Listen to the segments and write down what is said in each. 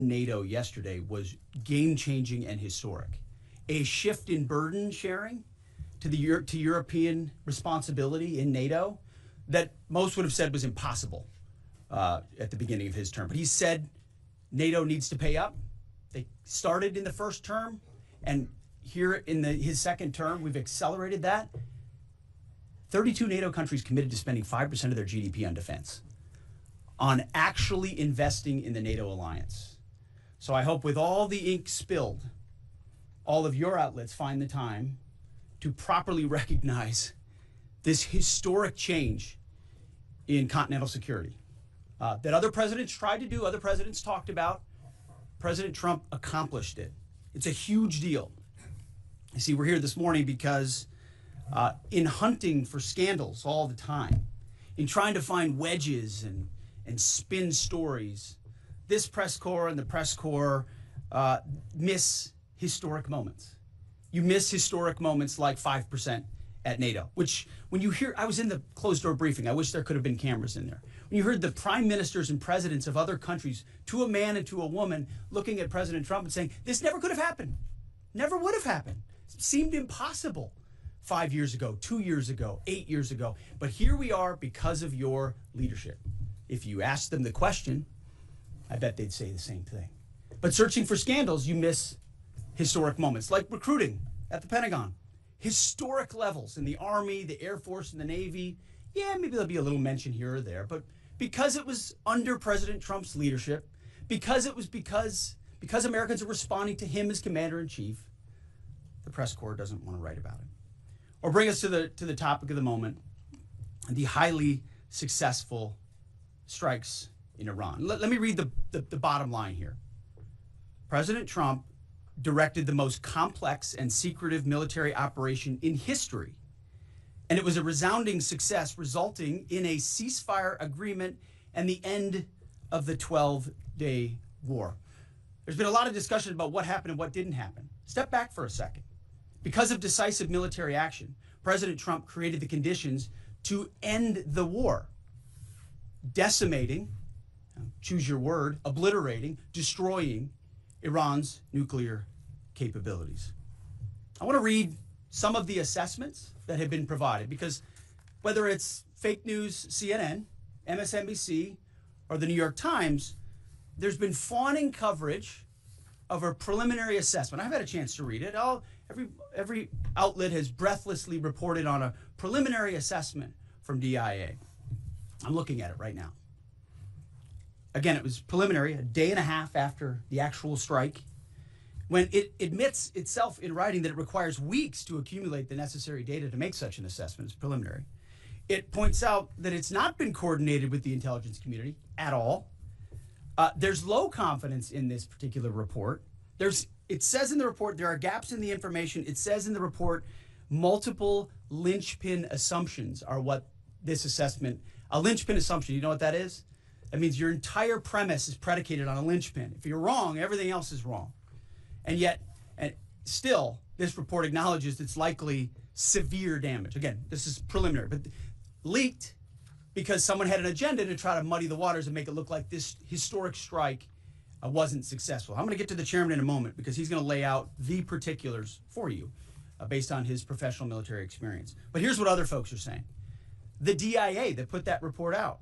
NATO yesterday was game-changing and historic. A shift in burden sharing to European responsibility in NATO that most would have said was impossible at the beginning of his term. But he said NATO needs to pay up. They started in the first term, and here in his second term, we've accelerated that. 32 NATO countries committed to spending 5% of their GDP on defense, on actually investing in the NATO alliance. So I hope with all the ink spilled, all of your outlets find the time to properly recognize this historic change in continental security that other presidents tried to do, other presidents talked about. President Trump accomplished it. It's a huge deal. You see, we're here this morning because in hunting for scandals all the time, in trying to find wedges and spin stories, this press corps and the press corps miss historic moments. You miss historic moments like 5% at NATO, which when you hear, I was in the closed door briefing, I wish there could have been cameras in there. When you heard the prime ministers and presidents of other countries, to a man and to a woman, looking at President Trump and saying, this never could have happened, never would have happened. It seemed impossible 5 years ago, 2 years ago, 8 years ago. But here we are because of your leadership. If you ask them the question, I bet they'd say the same thing. But searching for scandals, you miss historic moments, like recruiting at the Pentagon. Historic levels in the Army, the Air Force, and the Navy. Yeah, maybe there'll be a little mention here or there, but because it was under President Trump's leadership, because Americans are responding to him as commander-in-chief, the press corps doesn't want to write about it. Or bring us to the topic of the moment, the highly successful strikes in Iran. Let me read the bottom line here. President Trump directed the most complex and secretive military operation in history, and it was a resounding success, resulting in a ceasefire agreement and the end of the 12-day war. There's been a lot of discussion about what happened and what didn't happen. Step back for a second. Because of decisive military action, President Trump created the conditions to end the war, decimating, choose your word, obliterating, destroying Iran's nuclear capabilities. I want to read some of the assessments that have been provided, because whether it's fake news, CNN, MSNBC, or the New York Times, there's been fawning coverage of a preliminary assessment. I've had a chance to read it. Every outlet has breathlessly reported on a preliminary assessment from DIA. I'm looking at it right now. Again, it was preliminary, a day and a half after the actual strike, when it admits itself in writing that it requires weeks to accumulate the necessary data to make such an assessment. It's preliminary. It points out that it's not been coordinated with the intelligence community at all. There's low confidence in this particular report. It says in the report there are gaps in the information. It says in the report multiple linchpin assumptions are what this assessment, a linchpin assumption, you know what that is? That means your entire premise is predicated on a linchpin. If you're wrong, everything else is wrong. And yet, still, this report acknowledges it's likely severe damage. Again, this is preliminary, but leaked because someone had an agenda to try to muddy the waters and make it look like this historic strike wasn't successful. I'm going to get to the chairman in a moment because he's going to lay out the particulars for you based on his professional military experience. But here's what other folks are saying. The DIA that put that report out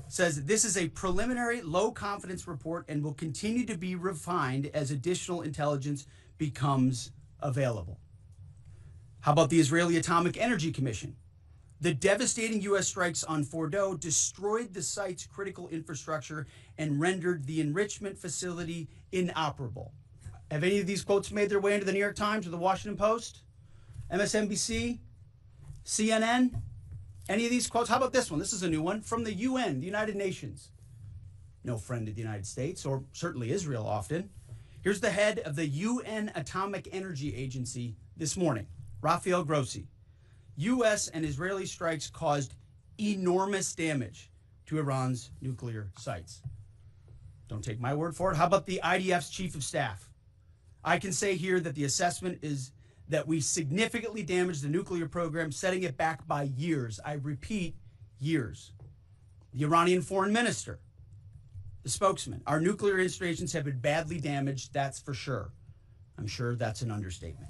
says this is a preliminary low confidence report and will continue to be refined as additional intelligence becomes available. How about the Israeli Atomic Energy Commission? The devastating U.S. strikes on Fordow destroyed the site's critical infrastructure and rendered the enrichment facility inoperable. Have any of these quotes made their way into the New York Times or the Washington Post? MSNBC? CNN? Any of these quotes? How about this one? This is a new one from the UN, the United Nations. No friend of the United States, or certainly Israel often. Here's the head of the UN Atomic Energy Agency this morning, Rafael Grossi. U.S. and Israeli strikes caused enormous damage to Iran's nuclear sites. Don't take my word for it. How about the IDF's chief of staff? I can say here that the assessment is that we significantly damaged the nuclear program, setting it back by years. I repeat, years. The Iranian foreign minister, The spokesman, our nuclear installations have been badly damaged, that's for sure. I'm sure that's an understatement.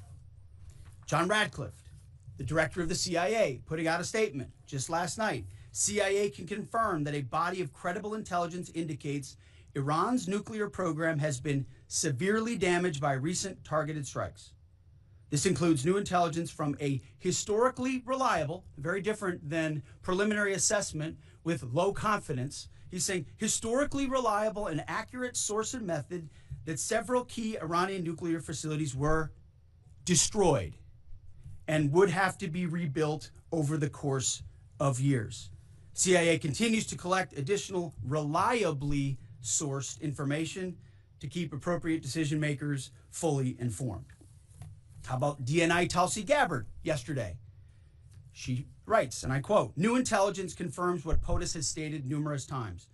John Radcliffe, the director of the CIA, putting out a statement just last night. CIA can confirm that a body of credible intelligence indicates Iran's nuclear program has been severely damaged by recent targeted strikes. This includes new intelligence from a historically reliable, very different than preliminary assessment with low confidence. He's saying historically reliable and accurate source and method that several key Iranian nuclear facilities were destroyed and would have to be rebuilt over the course of years. CIA continues to collect additional reliably sourced information to keep appropriate decision makers fully informed. How about DNI Tulsi Gabbard yesterday? She writes, and I quote, "New intelligence confirms what POTUS has stated numerous times.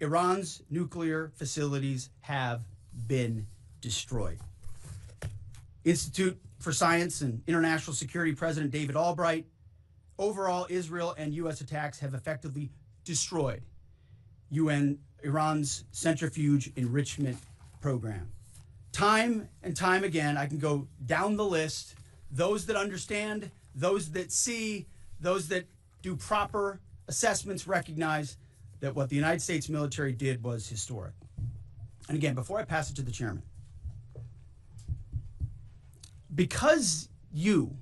Iran's nuclear facilities have been destroyed." Institute for Science and International Security President David Albright, overall, Israel and U.S. attacks have effectively destroyed Iran's centrifuge enrichment program. Time and time again, I can go down the list. Those that understand, those that see, those that do proper assessments recognize that what the United States military did was historic. And again, before I pass it to the chairman, because you,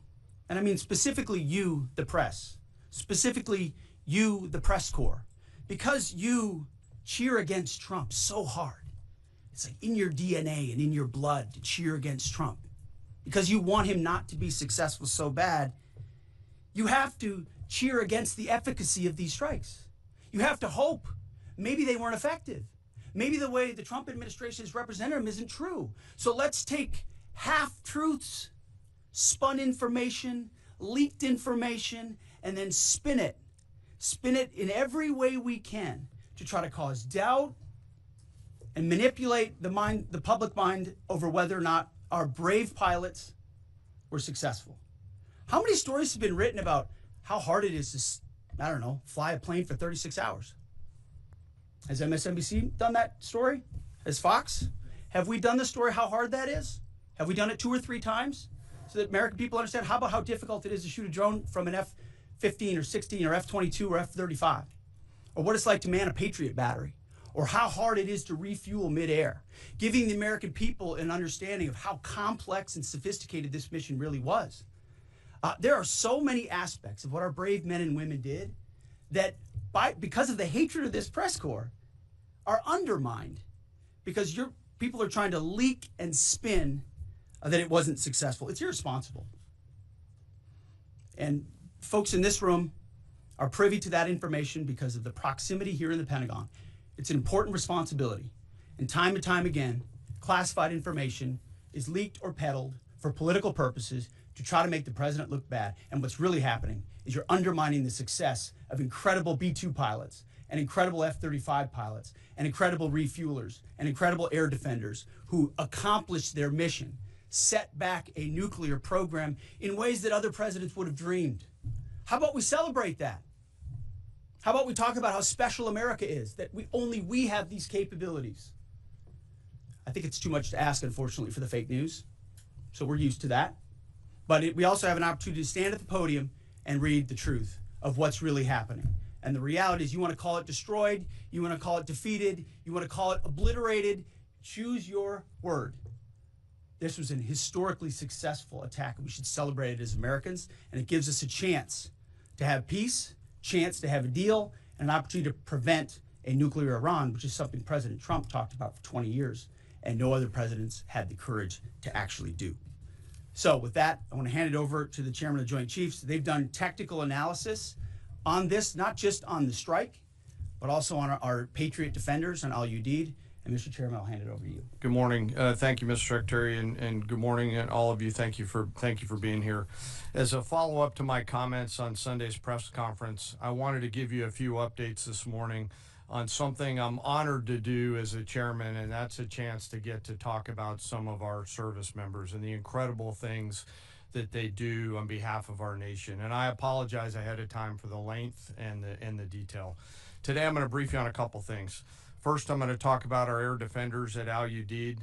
and I mean specifically you, the press, specifically you, the press corps, because you cheer against Trump so hard, it's like in your DNA and in your blood to cheer against Trump, because you want him not to be successful so bad, you have to cheer against the efficacy of these strikes. You have to hope maybe they weren't effective. Maybe the way the Trump administration has represented them isn't true. So let's take half-truths, spun information, leaked information, and then spin it. Spin it in every way we can to try to cause doubt and manipulate the public mind over whether or not our brave pilots were successful. How many stories have been written about how hard it is to, I don't know, fly a plane for 36 hours? Has MSNBC done that story? Has Fox? Have we done the story how hard that is? Have we done it 2 or 3 times so that American people understand? How about how difficult it is to shoot a drone from an F-15 or 16 or F-22 or F-35? Or what it's like to man a Patriot battery? Or how hard it is to refuel midair? Giving the American people an understanding of how complex and sophisticated this mission really was. There are so many aspects of what our brave men and women did that because of the hatred of this press corps are undermined because your people are trying to leak and spin that it wasn't successful. It's irresponsible. And folks in this room are privy to that information because of the proximity here in the Pentagon. It's an important responsibility. And time again, classified information is leaked or peddled for political purposes to try to make the president look bad. And what's really happening is you're undermining the success of incredible B-2 pilots and incredible F-35 pilots and incredible refuelers and incredible air defenders who accomplished their mission, set back a nuclear program in ways that other presidents would have dreamed. How about we celebrate that? How about we talk about how special America is, that only we have these capabilities? I think it's too much to ask, unfortunately, for the fake news. So we're used to that. But we also have an opportunity to stand at the podium and read the truth of what's really happening. And the reality is, you want to call it destroyed, you want to call it defeated, you want to call it obliterated, choose your word. This was an historically successful attack, and we should celebrate it as Americans. And it gives us a chance to have peace, chance to have a deal, and an opportunity to prevent a nuclear Iran, which is something President Trump talked about for 20 years, and no other presidents had the courage to actually do. So with that, I want to hand it over to the chairman of the Joint Chiefs. They've done technical analysis on this, not just on the strike, but also on our Patriot defenders on al-Udeid. And Mr. Chairman, I'll hand it over to you. Good morning. Thank you, Mr. Secretary, and good morning, and all of you. Thank you for being here. As a follow-up to my comments on Sunday's press conference, I wanted to give you a few updates this morning on something I'm honored to do as a chairman, and that's a chance to get to talk about some of our service members and the incredible things that they do on behalf of our nation. And I apologize ahead of time for the length and the detail. Today I'm going to brief you on a couple things. First, I'm going to talk about our air defenders at Al Udeid.